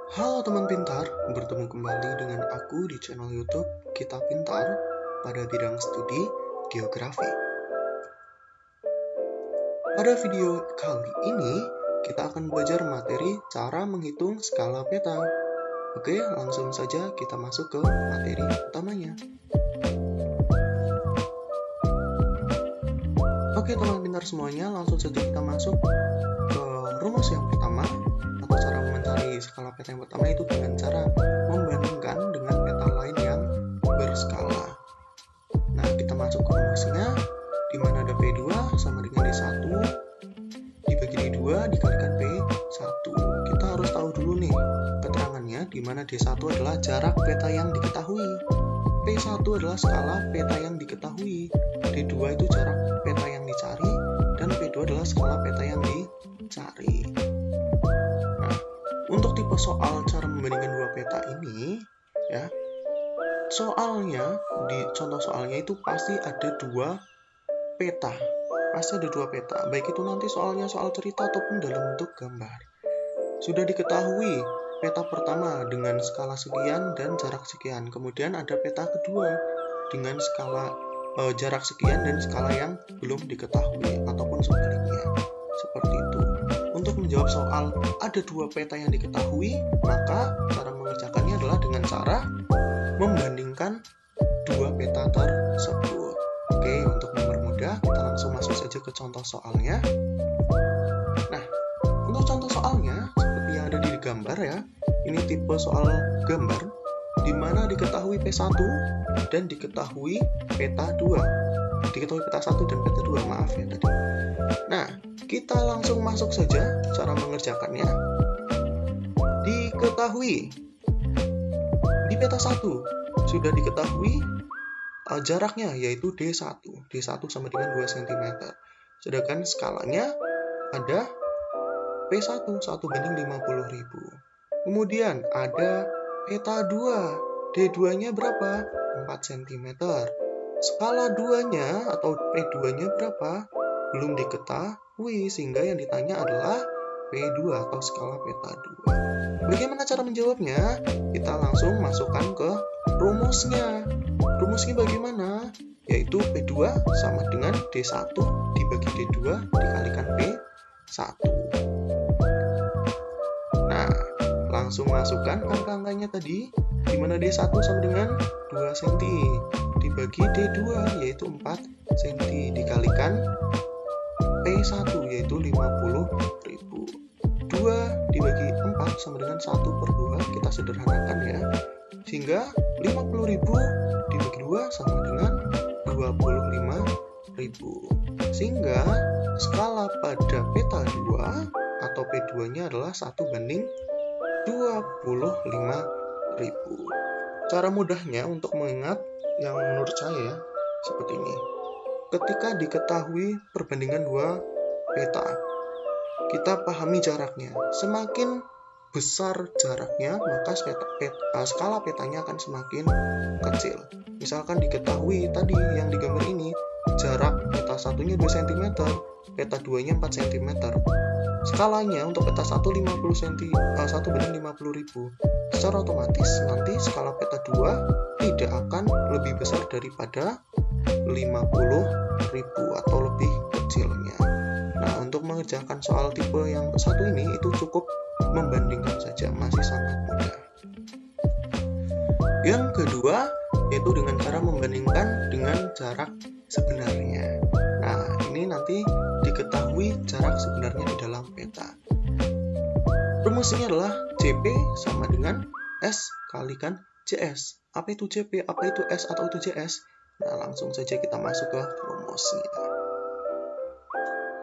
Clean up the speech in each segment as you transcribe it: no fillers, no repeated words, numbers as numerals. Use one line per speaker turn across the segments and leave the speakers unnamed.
Halo teman pintar, bertemu kembali dengan aku di channel YouTube Kita Pintar pada bidang studi geografi. Pada video kali ini, kita akan belajar materi cara menghitung skala peta. Oke, langsung saja kita masuk ke materi utamanya. Oke teman pintar semuanya, langsung saja kita masuk ke rumus yang pertama. Cara mencari skala peta yang pertama itu dengan cara membandingkan dengan peta lain yang berskala. Nah, kita masuk ke rumusnya, di mana ada P2 sama dengan D1 dibagi D2 dikalikan P1. Kita harus tahu dulu nih keterangannya, di mana D1 adalah jarak peta yang diketahui, P1 adalah skala peta yang diketahui, D2 itu jarak peta yang dicari, dan P2 adalah skala peta yang dicari. Untuk tipe soal cara membandingkan dua peta ini, ya, soalnya di contoh soalnya itu pasti ada dua peta, baik itu nanti soalnya soal cerita ataupun dalam bentuk gambar. Sudah diketahui peta pertama dengan skala sekian dan jarak sekian, kemudian ada peta kedua dengan skala jarak sekian dan skala yang belum diketahui ataupun sebaliknya, seperti itu. Untuk menjawab soal ada dua peta yang diketahui, maka cara mengerjakannya adalah dengan cara membandingkan dua peta tersebut. Oke, untuk mempermudah, kita langsung masuk saja ke contoh soalnya. Nah, untuk contoh soalnya, seperti yang ada di gambar ya, ini tipe soal gambar, di mana diketahui P1 dan diketahui peta 2. Diketahui peta 1 dan peta 2, maaf ya tadi. Nah, kita langsung masuk saja cara mengerjakannya. Diketahui di peta 1 sudah diketahui jaraknya yaitu D1. D1 sama dengan 2 cm. Sedangkan skalanya ada P1, 1 banding 50.000. Kemudian ada peta 2. D2-nya berapa? 4 cm. Skala 2-nya atau P2-nya berapa? Belum diketahui, sehingga yang ditanya adalah P2 atau skala peta 2. Bagaimana cara menjawabnya? Kita langsung masukkan ke rumusnya. Rumusnya bagaimana? Yaitu P2 sama dengan D1 dibagi D2 dikalikan P1. Nah, langsung masukkan angka-angkanya tadi, di mana D1 sama dengan 2 cm dibagi D2 yaitu 4 cm dikalikan P1 yaitu 50.000. 2 dibagi 4 sama dengan 1/2, kita sederhanakan ya. Sehingga 50.000 dibagi 2 sama dengan 25.000. Sehingga skala pada peta 2 atau P2-nya adalah 1 banding 25.000. Cara mudahnya untuk mengingat yang menurut saya seperti ini. Ketika diketahui perbandingan dua peta, kita pahami jaraknya. Semakin besar jaraknya, maka skala petanya akan semakin kecil. Misalkan diketahui tadi yang digambar ini, jarak peta 1-nya 2 cm, peta 2-nya 4 cm. Skalanya untuk peta 1 50 cm, 1 banding 50.000. Secara otomatis nanti skala peta 2 tidak akan lebih besar daripada 50.000 atau lebih kecilnya. Nah, untuk mengerjakan soal tipe yang satu ini itu cukup membandingkan saja, masih sangat mudah. Yang kedua yaitu dengan cara membandingkan dengan jarak sebenarnya. Nah, ini nanti diketahui jarak sebenarnya di dalam peta. Rumusnya adalah CP sama dengan S kalikan JS. Apa itu CP? Apa itu S atau itu JS? Nah, langsung saja kita masuk ke rumusnya.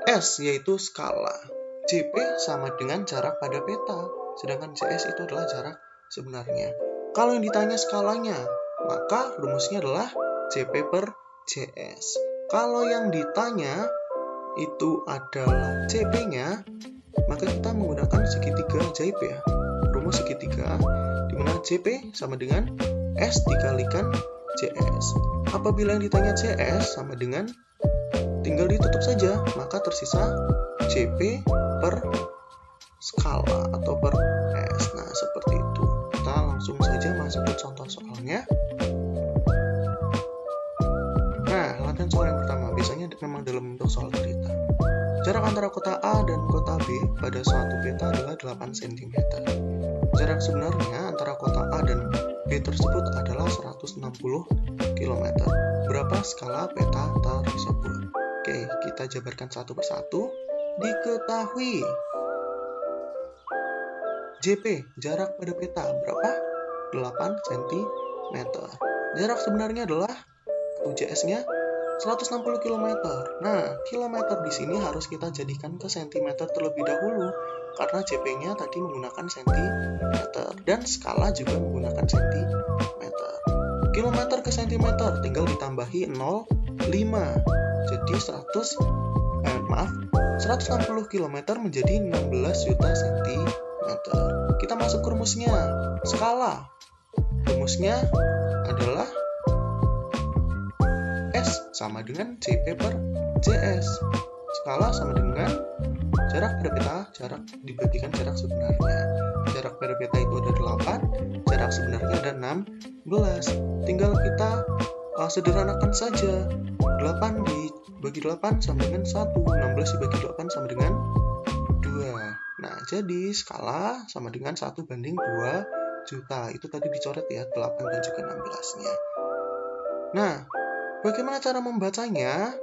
S yaitu skala, CP sama dengan jarak pada peta, sedangkan JS itu adalah jarak sebenarnya. Kalau yang ditanya skalanya, maka rumusnya adalah CP per JS. Kalau yang ditanya itu adalah CP-nya, maka kita menggunakan segitiga ajaib ya. Rumus segitiga, di mana CP sama dengan S dikalikan JS. Apabila yang ditanya JS sama dengan, tinggal ditutup saja, maka tersisa CP per skala atau per S. Nah, seperti itu. contoh soalnya. Nah, latihan soal yang pertama biasanya memang dalam bentuk soal cerita. Jarak antara kota A dan kota B pada suatu peta adalah 8 cm. Jarak sebenarnya antara kota A dan B tersebut adalah 160 km. Berapa skala peta tersebut? Oke, kita jabarkan satu persatu. Diketahui JP, jarak pada peta berapa? 8 cm. Jarak sebenarnya adalah JS-nya 160 km. Nah, kilometer di sini harus kita jadikan ke cm terlebih dahulu karena JP-nya tadi menggunakan cm dan skala juga menggunakan cm. Kilometer ke cm tinggal ditambahi 0,5. Jadi 160 km menjadi 16 juta cm. Kita masuk ke rumusnya. Skala. Rumusnya adalah S sama dengan JP per JS. Skala sama dengan jarak pada peta, jarak dibagikan jarak sebenarnya. Jarak pada peta itu ada 8, jarak sebenarnya ada 16. Tinggal kita sederhanakan saja. 8 dibagi 8 sama dengan 1, 16 dibagi 8 sama dengan 2. Nah, jadi skala sama dengan 1 banding 2 juta. Itu tadi dicoret ya, 8 dan juga 16-nya. Nah, bagaimana cara membacanya?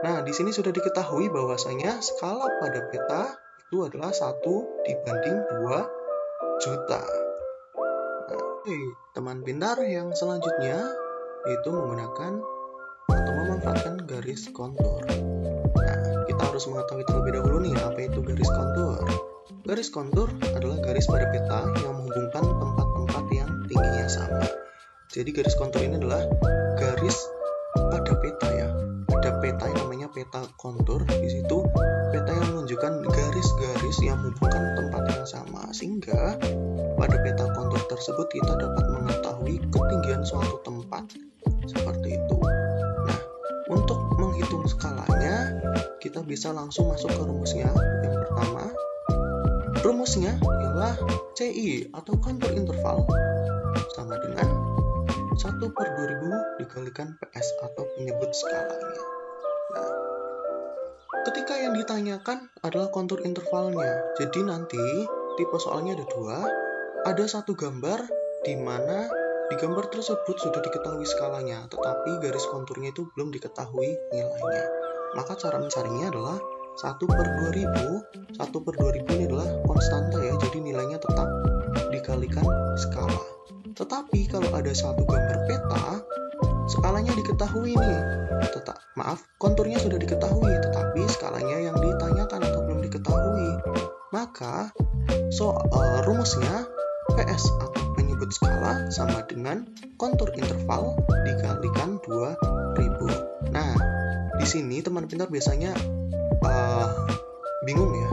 Nah, di sini sudah diketahui bahwasanya skala pada peta itu adalah 1 dibanding 2 juta. Nah, teman pintar yang selanjutnya yaitu menggunakan atau memanfaatkan garis kontur. Nah, kita harus mengetahui terlebih dahulu nih apa itu garis kontur. Garis kontur adalah garis pada peta yang menghubungkan tempat-tempat yang tingginya sama. Jadi garis kontur ini adalah garis pada peta ya. Ada peta yang namanya peta kontur. Di situ peta yang menunjukkan garis-garis yang menghubungkan tempat yang sama, sehingga pada peta kontur tersebut kita dapat mengetahui ketinggian suatu tempat seperti itu. Nah, untuk menghitung skalanya kita bisa langsung masuk ke rumusnya. Yang pertama, rumusnya ialah CI atau kontur interval sama dengan 1/2000 dikalikan PS atau penyebut skalanya. Nah, ketika yang ditanyakan adalah kontur intervalnya, jadi nanti tipe soalnya ada 2. Ada satu gambar di mana di gambar tersebut sudah diketahui skalanya, tetapi garis konturnya itu belum diketahui nilainya. Maka cara mencarinya adalah 1/2000. 1/2000 ini adalah konstanta ya, jadi nilainya tetap dikalikan skala. Tetapi kalau ada satu gambar peta, skalanya diketahui nih. Konturnya sudah diketahui, tetapi skalanya yang ditanyakan atau belum diketahui. Maka rumusnya PS atau penyebut skala sama dengan kontur interval dikalikan 2000. Nah, di sini teman pintar biasanya bingung ya.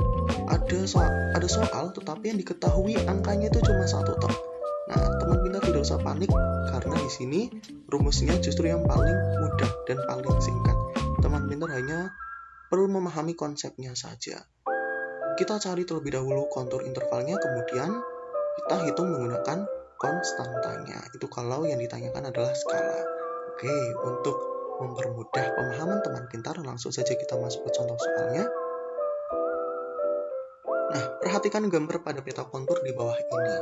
Ada soal tetapi yang diketahui angkanya itu cuma 1 tok. Nah, teman pintar tidak usah panik karena di sini rumusnya justru yang paling mudah dan paling singkat. Teman pintar hanya perlu memahami konsepnya saja. Kita cari terlebih dahulu kontur intervalnya, kemudian kita hitung menggunakan konstantanya. Itu kalau yang ditanyakan adalah skala. Oke, untuk mempermudah pemahaman teman pintar, langsung saja kita masuk ke contoh soalnya. Nah, perhatikan gambar pada peta kontur di bawah ini.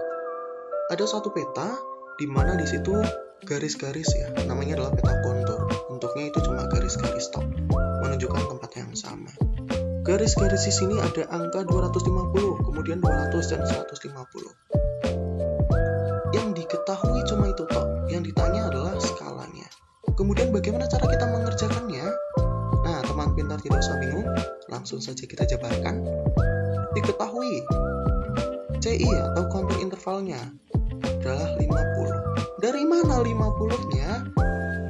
Ada suatu peta di mana di situ garis-garis ya, namanya adalah peta kontur. Bentuknya itu cuma garis-garis tok, menunjukkan tempat yang sama. Garis-garis di sini ada angka 250, kemudian 200 dan 150. Yang diketahui cuma itu tok, yang ditanya adalah skalanya. Kemudian bagaimana cara kita mengerjakannya? Nah, teman pintar tidak usah bingung, langsung saja kita jabarkan. Diketahui CI atau kontur intervalnya adalah 50. Dari mana 50-nya?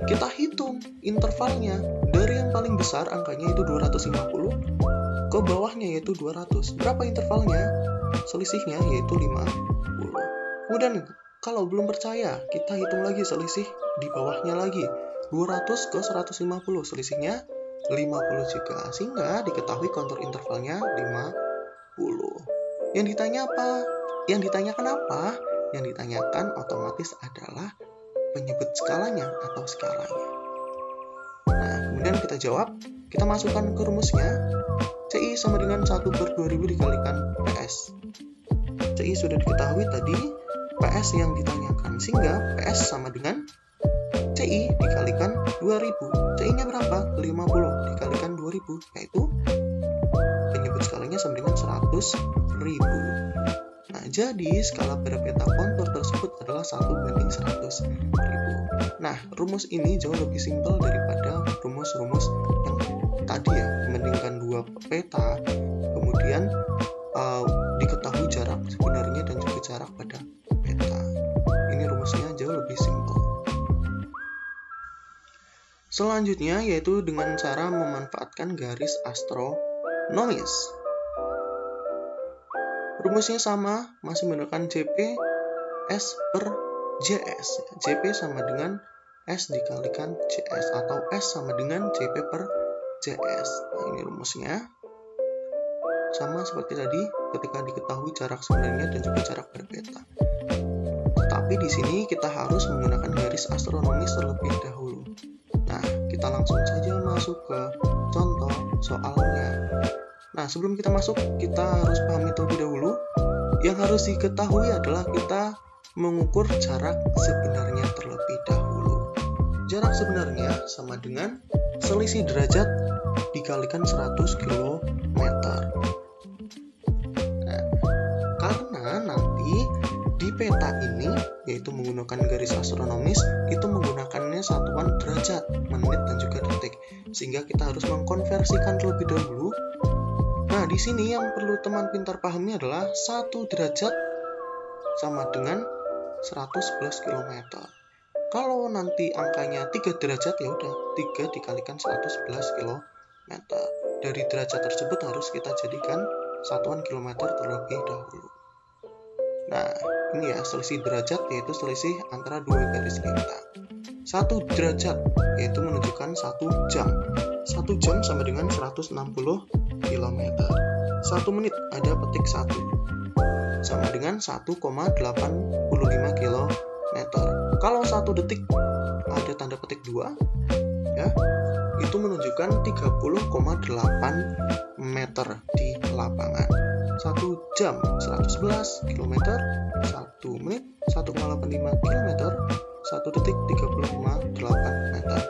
Kita hitung intervalnya. Dari yang paling besar angkanya itu 250 ke bawahnya yaitu 200. Berapa intervalnya? Selisihnya yaitu 50. Kemudian kalau belum percaya, kita hitung lagi selisih di bawahnya lagi. 200 ke 150, selisihnya 50 juga. Sehingga diketahui kontur intervalnya 50. Yang ditanya apa? Yang ditanyakan apa? yang ditanyakan otomatis adalah penyebut skalanya atau skalanya. Nah, kemudian kita jawab, kita masukkan ke rumusnya. CI sama dengan 1/2000 dikalikan PS. CI sudah diketahui tadi, PS yang ditanyakan, sehingga PS sama dengan CI dikalikan 2000. CI-nya berapa? 50 dikalikan 2000, yaitu penyebut skalanya sama dengan 100.000. Nah, jadi skala pada peta kontur tersebut adalah 1/100.000. Nah, rumus ini jauh lebih simpel daripada rumus-rumus yang tadi ya, membandingkan dua peta, kemudian diketahui jarak sebenarnya dan juga jarak pada peta. Ini rumusnya jauh lebih simpel. Selanjutnya yaitu dengan cara memanfaatkan garis astronomis. Rumusnya sama, masih menggunakan JP S per JS. JP sama dengan S dikalikan JS atau S sama dengan JP per JS. Nah, ini rumusnya. Sama seperti tadi ketika diketahui jarak sebenarnya dan juga jarak pada peta. Tetapi di sini kita harus menggunakan garis astronomis terlebih dahulu. Nah, kita langsung saja masuk ke contoh soalnya. Nah, sebelum kita masuk, kita harus pahami terlebih dahulu. Yang harus diketahui adalah kita mengukur jarak sebenarnya terlebih dahulu. Jarak sebenarnya sama dengan selisih derajat dikalikan 100 km. Nah, karena nanti di peta ini, yaitu menggunakan garis astronomis, itu menggunakannya satuan derajat, menit, dan juga detik. Sehingga kita harus mengkonversikan terlebih dahulu. Nah, di sini yang perlu teman pintar pahami adalah 1 derajat sama dengan 111 km. Kalau nanti angkanya 3 derajat, ya udah 3 dikalikan 111 km. Dari derajat tersebut harus kita jadikan satuan kilometer terlebih dahulu. Nah, ini ya selisih derajat, yaitu selisih antara dua garis lintang. 1 derajat yaitu menunjukkan 1 jam. 1 jam sama dengan 160 km. 1 menit ada petik 1 sama dengan 1,85 km. Kalau 1 detik ada tanda petik 2, ya, itu menunjukkan 30,8 meter di lapangan. 1 jam 111 km, 1 menit 1,85 km, 1 detik 30,8 meter.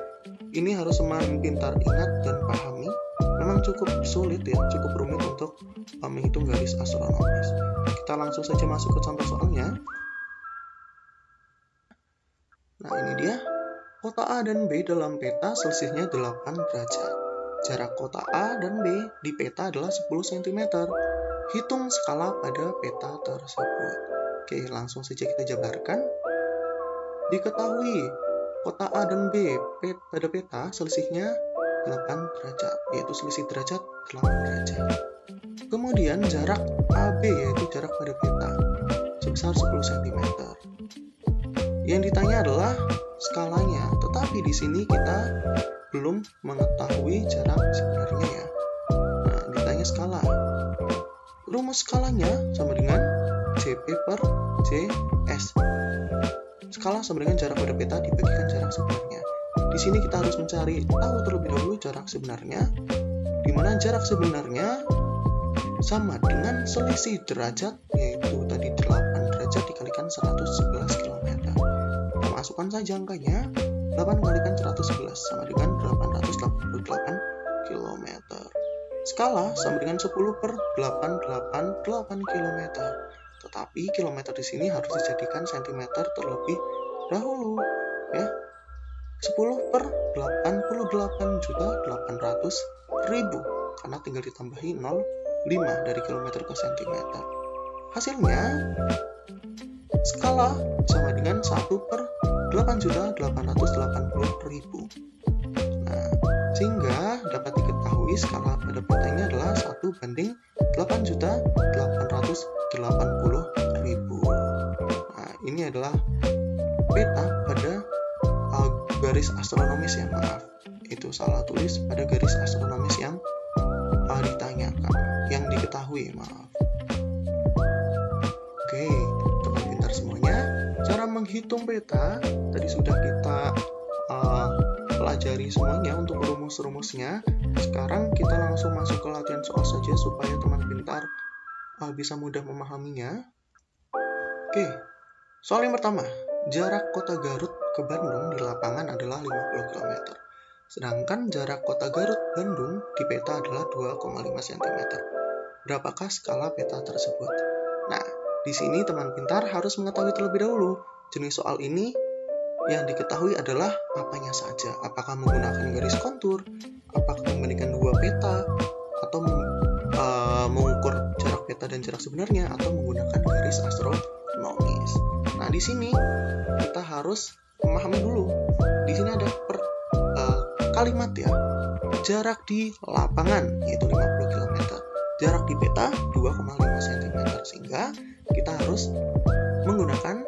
Ini harus teman pintar ingat dan pahami. Memang cukup sulit ya, cukup rumit untuk menghitung garis astronomis. Kita langsung saja masuk ke contoh soalnya. Nah, ini dia. Kota A dan B dalam peta selisihnya 8 derajat. Jarak kota A dan B di peta adalah 10 cm. Hitung skala pada peta tersebut. Oke, langsung saja kita jabarkan. Diketahui kota A dan B pada peta selisihnya 8 derajat, yaitu selisih derajat 8 derajat. Kemudian jarak AB yaitu jarak pada peta sebesar 10 cm. Yang ditanya adalah skalanya, tetapi di sini kita belum mengetahui jarak sebenarnya ya. Nah, ditanya skala. Rumus skalanya sama dengan JP per JS. Skala sama dengan jarak pada peta dibagikan jarak sebenarnya. Di sini kita harus mencari tahu terlebih dahulu jarak sebenarnya, di mana jarak sebenarnya sama dengan selisih derajat, yaitu tadi 8 derajat dikalikan 111 km. Kita masukkan saja angkanya, 8 kalikan 111 sama dengan 888 km. Skala sama dengan 10 per 888 km. Tetapi kilometer di sini harus dijadikan cm terlebih dahulu, ya. 10 per 88.800.000 karena tinggal ditambahi 0,5 dari kilometer ke sentimeter. Hasilnya skala sama dengan 1 per 8.880.000. Nah, sehingga dapat diketahui skala pada peta ini adalah 1 banding 8.880.000. Nah, ini adalah peta pada garis astronomis ya, maaf. Itu salah tulis, pada garis astronomis yang ditanyakan, yang diketahui, maaf. Oke, teman pintar semuanya. Cara menghitung peta tadi sudah kita pelajari semuanya untuk rumus-rumusnya. Sekarang kita langsung masuk ke latihan soal saja supaya teman pintar bisa mudah memahaminya. Oke, soal yang pertama, jarak kota Garut ke Bandung di lapangan adalah 50 km. Sedangkan jarak kota Garut Bandung di peta adalah 2,5 cm. Berapakah skala peta tersebut? Nah, di sini teman pintar harus mengetahui terlebih dahulu jenis soal ini. Yang diketahui adalah apanya saja. Apakah menggunakan garis kontur, apakah membandingkan dua peta, atau mengukur jarak peta dan jarak sebenarnya, atau menggunakan garis astronomis. Nah, di sini kita harus memahami dulu. Di sini ada kalimat ya. Jarak di lapangan yaitu 50 km. Jarak di peta 2,5 cm. Sehingga kita harus menggunakan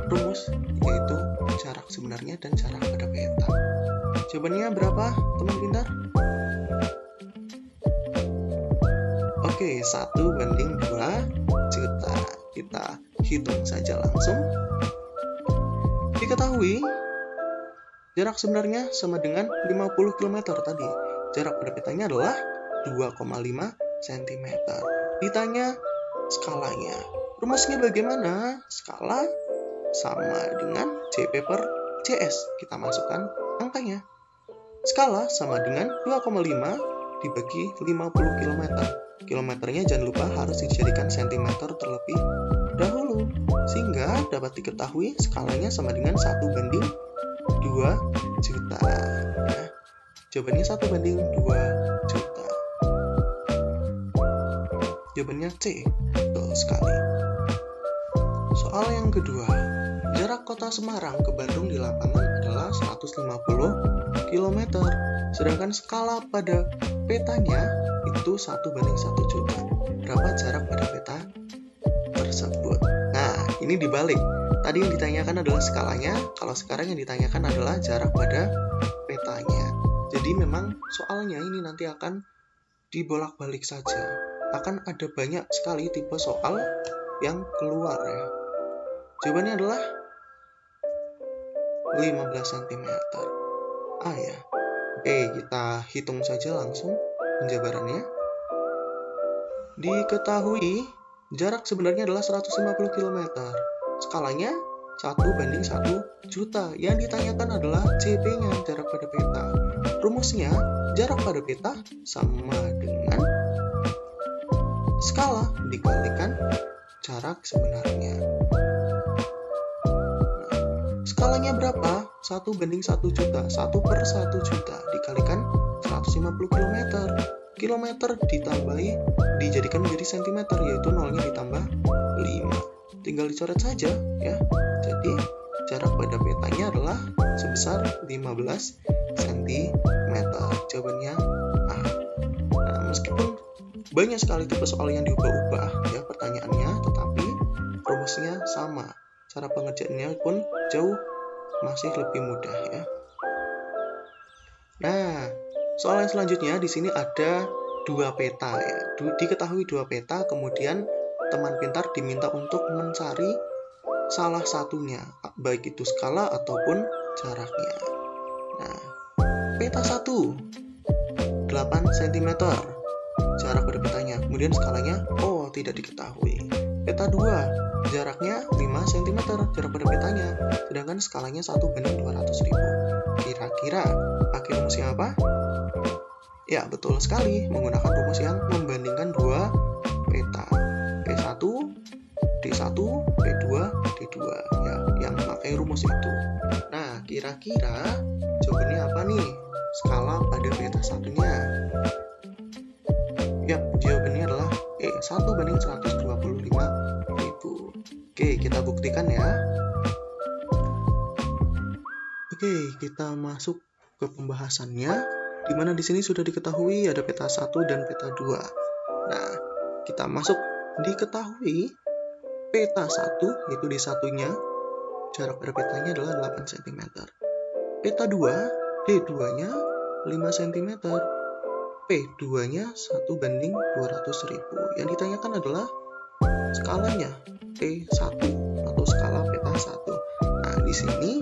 rumus yaitu jarak sebenarnya dan jarak pada peta. Jawabannya berapa, teman pintar? Oke, 1:2 juta. Kita hitung saja langsung. Diketahui jarak sebenarnya sama dengan 50 km tadi. Jarak pada petanya adalah 2,5 cm. Ditanya skalanya. Rumusnya bagaimana? Skala sama dengan CP per CS. Kita masukkan angkanya. Skala sama dengan 2,5 dibagi 50 km. Kilometernya jangan lupa harus dijadikan cm terlebih dahulu. Sehingga dapat diketahui skalanya sama dengan 1:2 juta. Nah, jawabannya 1:2 juta. Jawabannya C. Betul sekali. Soal yang kedua. Jarak kota Semarang ke Bandung di lapangan adalah 150 km. Sedangkan skala pada petanya itu 1:1 juta. Berapa jarak pada peta tersebut? Nah, ini dibalik. Tadi yang ditanyakan adalah skalanya, kalau sekarang yang ditanyakan adalah jarak pada petanya. Jadi memang soalnya ini nanti akan dibolak-balik saja. Akan ada banyak sekali tipe soal yang keluar ya. Jawabannya adalah 15 cm. Ya. Oke, kita hitung saja langsung penjabarannya. Diketahui jarak sebenarnya adalah 150 km. Skalanya 1:1 juta. Yang ditanyakan adalah CP-nya, jarak pada peta. Rumusnya, jarak pada peta sama dengan skala dikalikan jarak sebenarnya. Skalanya berapa? 1:1 juta. 1/1 juta dikalikan 150 km. Kilometer ditambahi, dijadikan menjadi cm, yaitu nolnya ditambah 5. Tinggal dicoret saja ya. Jadi jarak pada petanya adalah sebesar 15 cm. Jawabannya A. Nah, meskipun banyak sekali tipe soal yang diubah-ubah ya pertanyaannya, tetapi rumusnya sama. Cara pengerjaannya pun jauh masih lebih mudah ya. Nah, soal yang selanjutnya di sini ada dua peta ya. Diketahui dua peta, kemudian teman pintar diminta untuk mencari salah satunya, baik itu skala ataupun jaraknya. Nah, peta 1 8 cm jarak pada petanya, kemudian skalanya tidak diketahui. Peta 2 jaraknya 5 cm jarak pada petanya, sedangkan skalanya 1:200.000. Kira-kira pakai rumus yang apa? Ya, betul sekali, menggunakan rumus yang membandingkan dua peta. P1, D1, P2, D2 ya, yang pakai rumus itu. Nah, kira-kira jawabannya apa nih? Skala pada peta satunya. Ya, jawabannya adalah 1:125.000. Oke, kita buktikan ya. Oke, kita masuk ke pembahasannya, di mana di sini sudah diketahui ada peta 1 dan peta 2. Nah, kita masuk diketahui peta 1, yaitu di satunya, jarak pada petanya adalah 8 cm. Peta 2, D2-nya 5 cm. P2-nya 1:200.000. Yang ditanyakan adalah skalanya P1 atau skala peta 1. Nah, di sini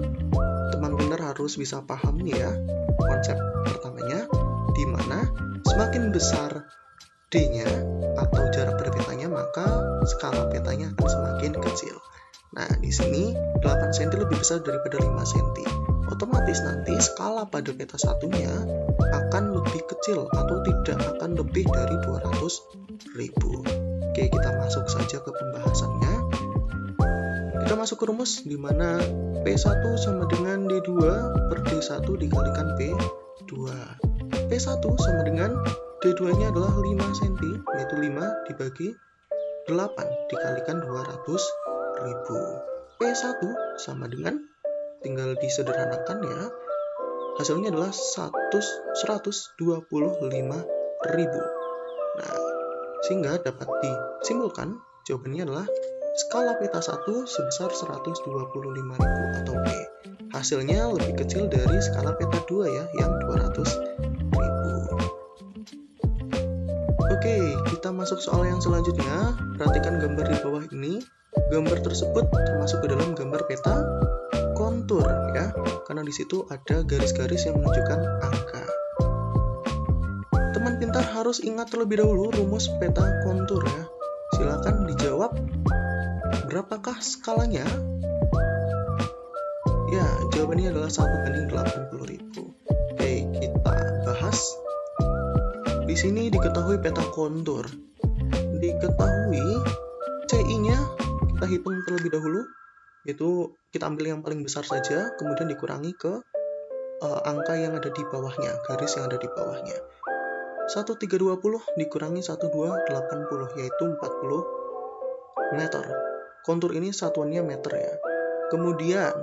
teman pintar harus bisa paham ya konsep pertamanya, di mana semakin besar D-nya atau jarak pada petanya, maka skala petanya akan semakin kecil. Nah, di sini 8 cm lebih besar daripada 5 cm. Otomatis nanti skala pada peta satunya akan lebih kecil atau tidak akan lebih dari 200.000. Oke, kita masuk saja ke pembahasannya. Kita masuk ke rumus di mana P1 sama dengan D2 per D1 dikalikan P2. P1 sama dengan D2-nya adalah 5 cm, yaitu 5 dibagi 8 dikalikan 200.000. P1 sama dengan, tinggal disederhanakan ya, hasilnya adalah 125.000. Nah, sehingga dapat disimpulkan jawabannya adalah skala peta 1 sebesar 125.000 atau P. Hasilnya lebih kecil dari skala peta 2 ya, yang 200.000. Oke, kita masuk soal yang selanjutnya. Perhatikan gambar di bawah ini. Gambar tersebut termasuk ke dalam gambar peta kontur ya, karena di situ ada garis-garis yang menunjukkan angka. Teman pintar harus ingat terlebih dahulu rumus peta kontur ya. Silakan dijawab, berapakah skalanya? Ya, jawabannya adalah 1:80.000. Oke, kita bahas. Di sini diketahui peta kontur. Diketahui CI-nya kita hitung terlebih dahulu, yaitu kita ambil yang paling besar saja, kemudian dikurangi ke angka yang ada di bawahnya, garis yang ada di bawahnya. 1320 dikurangi 1280, yaitu 40 meter. Kontur ini satuannya meter ya. Kemudian,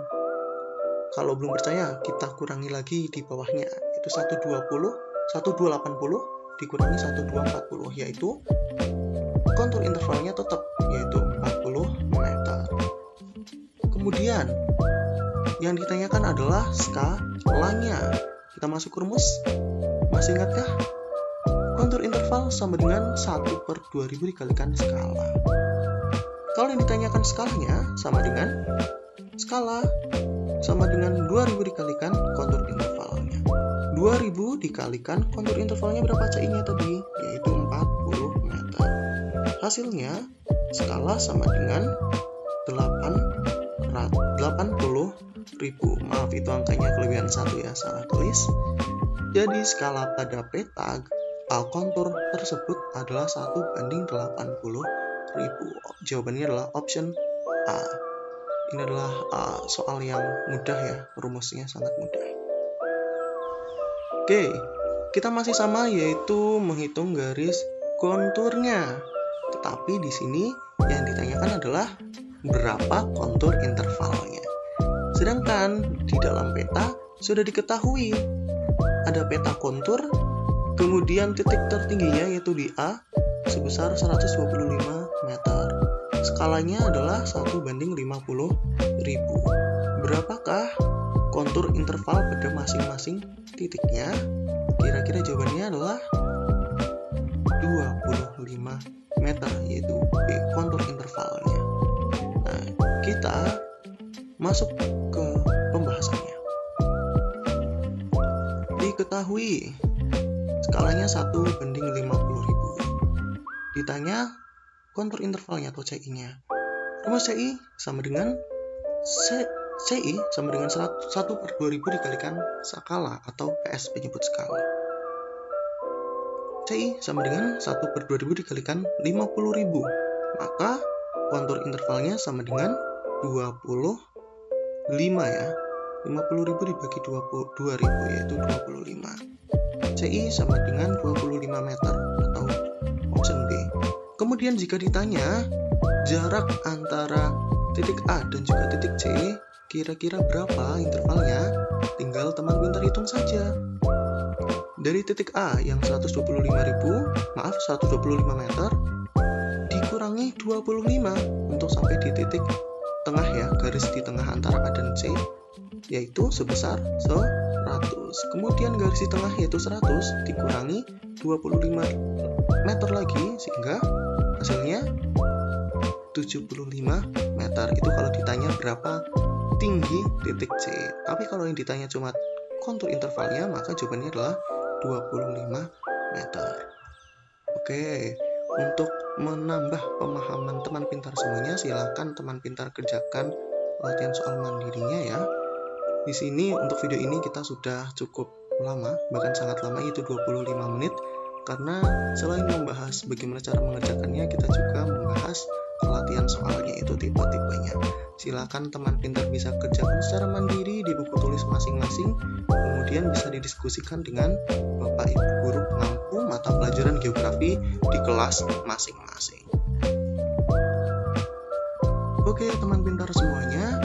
kalau belum percaya, kita kurangi lagi di bawahnya, yaitu 1280 dikurangi 1240, yaitu kontur intervalnya tetap, yaitu 40 meter. Kemudian, yang ditanyakan adalah skalanya. Kita masuk ke rumus. Masih ingatkah? Kontur interval sama dengan 1/2000 dikalikan skala. Kalau yang ditanyakan skalanya sama dengan skala sama dengan 2000 dikalikan kontur intervalnya. 2000 dikalikan kontur intervalnya berapa CI-nya tadi? Yaitu 40 meter. Hasilnya skala sama dengan 80.000. Maaf, itu angkanya kelebihan 1 ya, salah tulis. Jadi skala pada peta kontur tersebut adalah 1:80.000. Jawabannya adalah option A. Ini adalah soal yang mudah ya, rumusnya sangat mudah. Oke, kita masih sama, yaitu menghitung garis konturnya. Tetapi di sini yang ditanyakan adalah berapa kontur intervalnya. Sedangkan di dalam peta sudah diketahui ada peta kontur, kemudian titik tertingginya yaitu di A sebesar 125 meter. Skalanya adalah 1:50.000. Berapakah kontur interval pada masing-masing titiknya? Kira-kira jawabannya adalah 25 meter, yaitu B, kontur intervalnya. Nah, kita masuk ke pembahasannya. Diketahui skalanya 1:50.000. Ditanya kontur intervalnya atau CI-nya. Rumus CI sama dengan CI sama dengan 1/2000 dikalikan skala atau PS penyebut skala. CI sama dengan 1/2000 dikalikan 50.000. Maka kontur intervalnya sama dengan 25 ya. 50.000 dibagi 2.000 yaitu 25. CI sama dengan 25 meter atau option B. Kemudian jika ditanya jarak antara titik A dan juga titik C, kira-kira berapa intervalnya? Tinggal teman pintar hitung saja. Dari titik A yang 125 meter dikurangi 25 untuk sampai di titik tengah ya, garis di tengah antara A dan C, yaitu sebesar 100. Kemudian garis di tengah yaitu 100 dikurangi 25 meter lagi, sehingga hasilnya 75 meter. Itu kalau ditanya berapa tinggi titik C. Tapi kalau yang ditanya cuma kontur intervalnya, maka jawabannya adalah 25 meter. Oke, untuk menambah pemahaman teman pintar semuanya, silakan teman pintar kerjakan latihan soal mandirinya ya. Di sini untuk video ini kita sudah cukup lama, bahkan sangat lama, yaitu 25 menit. Karena selain membahas bagaimana cara mengerjakannya, kita juga membahas latihan soalnya, itu tipe-tipenya. Silakan teman pintar bisa kerjakan secara mandiri di buku tulis masing-masing, kemudian bisa didiskusikan dengan Bapak Ibu guru pengampu mata pelajaran geografi di kelas masing-masing. Oke teman pintar semuanya,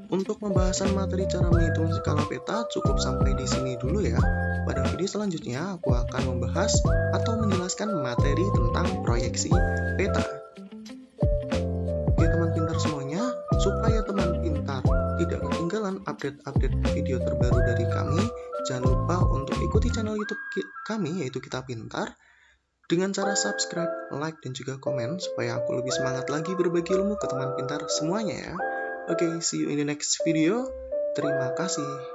untuk pembahasan materi cara menghitung skala peta cukup sampai di sini dulu ya. Pada video selanjutnya aku akan membahas atau menjelaskan materi tentang proyeksi peta. Oke teman pintar semuanya, supaya teman pintar tidak ketinggalan update-update video terbaru dari kami, jangan lupa untuk ikuti channel YouTube kami, yaitu Kita Pintar, dengan cara subscribe, like, dan juga komen, supaya aku lebih semangat lagi berbagi ilmu ke teman pintar semuanya ya. Oke, see you in the next video. Terima kasih.